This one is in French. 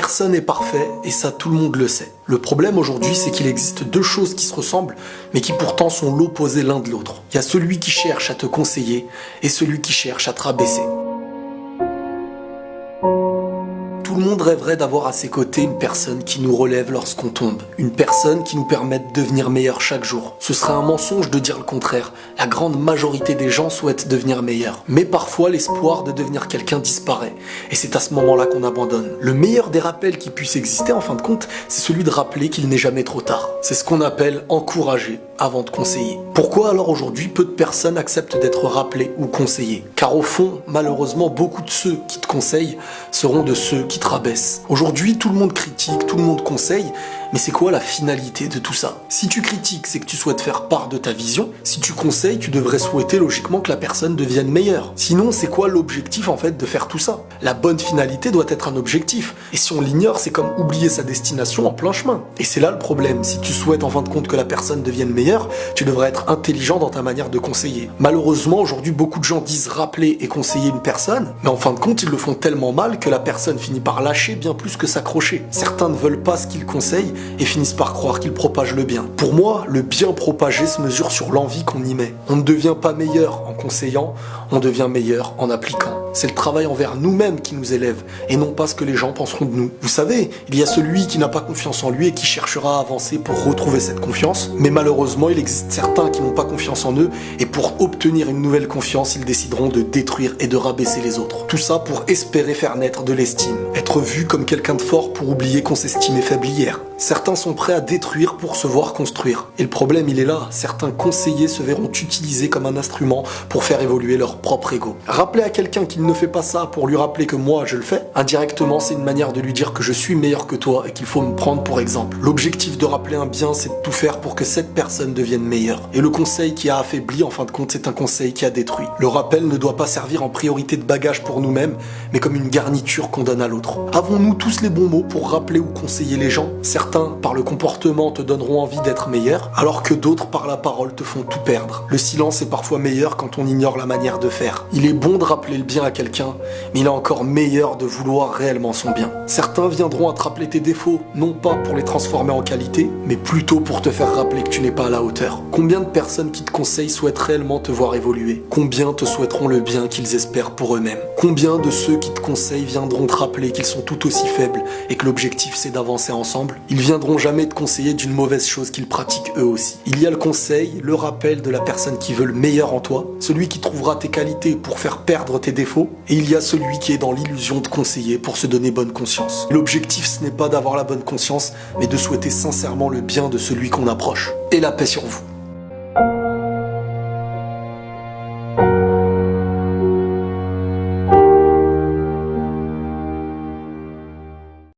Personne n'est parfait et ça tout le monde le sait. Le problème aujourd'hui c'est qu'il existe deux choses qui se ressemblent mais qui pourtant sont l'opposé l'un de l'autre. Il y a celui qui cherche à te conseiller et celui qui cherche à te rabaisser. Tout le monde rêverait d'avoir à ses côtés une personne qui nous relève lorsqu'on tombe, une personne qui nous permette de devenir meilleur chaque jour. Ce serait un mensonge de dire le contraire, la grande majorité des gens souhaitent devenir meilleurs. Mais parfois l'espoir de devenir quelqu'un disparaît, et c'est à ce moment-là qu'on abandonne. Le meilleur des rappels qui puisse exister en fin de compte, c'est celui de rappeler qu'il n'est jamais trop tard. C'est ce qu'on appelle encourager avant de conseiller. Pourquoi alors aujourd'hui peu de personnes acceptent d'être rappelées ou conseillées? Car au fond, malheureusement, beaucoup de ceux qui te conseillent seront de ceux qui te rabaissent. Aujourd'hui, tout le monde critique, tout le monde conseille, mais c'est quoi la finalité de tout ça? Si tu critiques, c'est que tu souhaites faire part de ta vision. Si tu conseilles, tu devrais souhaiter logiquement que la personne devienne meilleure. Sinon, c'est quoi l'objectif en fait de faire tout ça? La bonne finalité doit être un objectif. Et si on l'ignore, c'est comme oublier sa destination en plein chemin. Et c'est là le problème. Si tu souhaites en fin de compte que la personne devienne meilleure, tu devrais être intelligent dans ta manière de conseiller. Malheureusement, aujourd'hui, beaucoup de gens disent rappeler et conseiller une personne, mais en fin de compte, ils le font tellement mal que la personne finit par lâcher bien plus que s'accrocher. Certains ne veulent pas ce qu'ils conseillent et finissent par croire qu'ils propagent le bien. Pour moi, le bien propagé se mesure sur l'envie qu'on y met. On ne devient pas meilleur en conseillant, on devient meilleur en appliquant. C'est le travail envers nous-mêmes qui nous élève, et non pas ce que les gens penseront de nous. Vous savez, il y a celui qui n'a pas confiance en lui et qui cherchera à avancer pour retrouver cette confiance, mais malheureusement, il existe certains qui n'ont pas confiance en eux, et pour obtenir une nouvelle confiance, ils décideront de détruire et de rabaisser les autres. Tout ça pour espérer faire naître de l'estime, être vu comme quelqu'un de fort pour oublier qu'on s'estimait faible hier. Certains sont prêts à détruire pour se voir construire. Et le problème, il est là. Certains conseillers se verront utilisés comme un instrument pour faire évoluer leur propre ego. Rappeler à quelqu'un qu'il ne fait pas ça pour lui rappeler que moi, je le fais, indirectement, c'est une manière de lui dire que je suis meilleur que toi et qu'il faut me prendre pour exemple. L'objectif de rappeler un bien, c'est de tout faire pour que cette personne devienne meilleure. Et le conseil qui a affaibli, en fin de compte, c'est un conseil qui a détruit. Le rappel ne doit pas servir en priorité de bagage pour nous-mêmes, mais comme une garniture qu'on donne à l'autre. Avons-nous tous les bons mots pour rappeler ou conseiller les gens? Certains, par le comportement, te donneront envie d'être meilleur, alors que d'autres, par la parole, te font tout perdre. Le silence est parfois meilleur quand on ignore la manière de faire. Il est bon de rappeler le bien à quelqu'un, mais il est encore meilleur de vouloir réellement son bien. Certains viendront à te rappeler tes défauts, non pas pour les transformer en qualité, mais plutôt pour te faire rappeler que tu n'es pas à la hauteur. Combien de personnes qui te conseillent souhaitent réellement te voir évoluer? Combien te souhaiteront le bien qu'ils espèrent pour eux-mêmes? Combien de ceux qui te conseillent viendront te rappeler qu'ils sont tout aussi faibles et que l'objectif c'est d'avancer ensemble? Ils viendront jamais te conseiller d'une mauvaise chose qu'ils pratiquent eux aussi. Il y a le conseil, le rappel de la personne qui veut le meilleur en toi, celui qui trouvera tes qualités pour faire perdre tes défauts, et il y a celui qui est dans l'illusion de conseiller pour se donner bonne conscience. L'objectif ce n'est pas d'avoir la bonne conscience, mais de souhaiter sincèrement le bien de celui qu'on approche. Et la paix sur vous.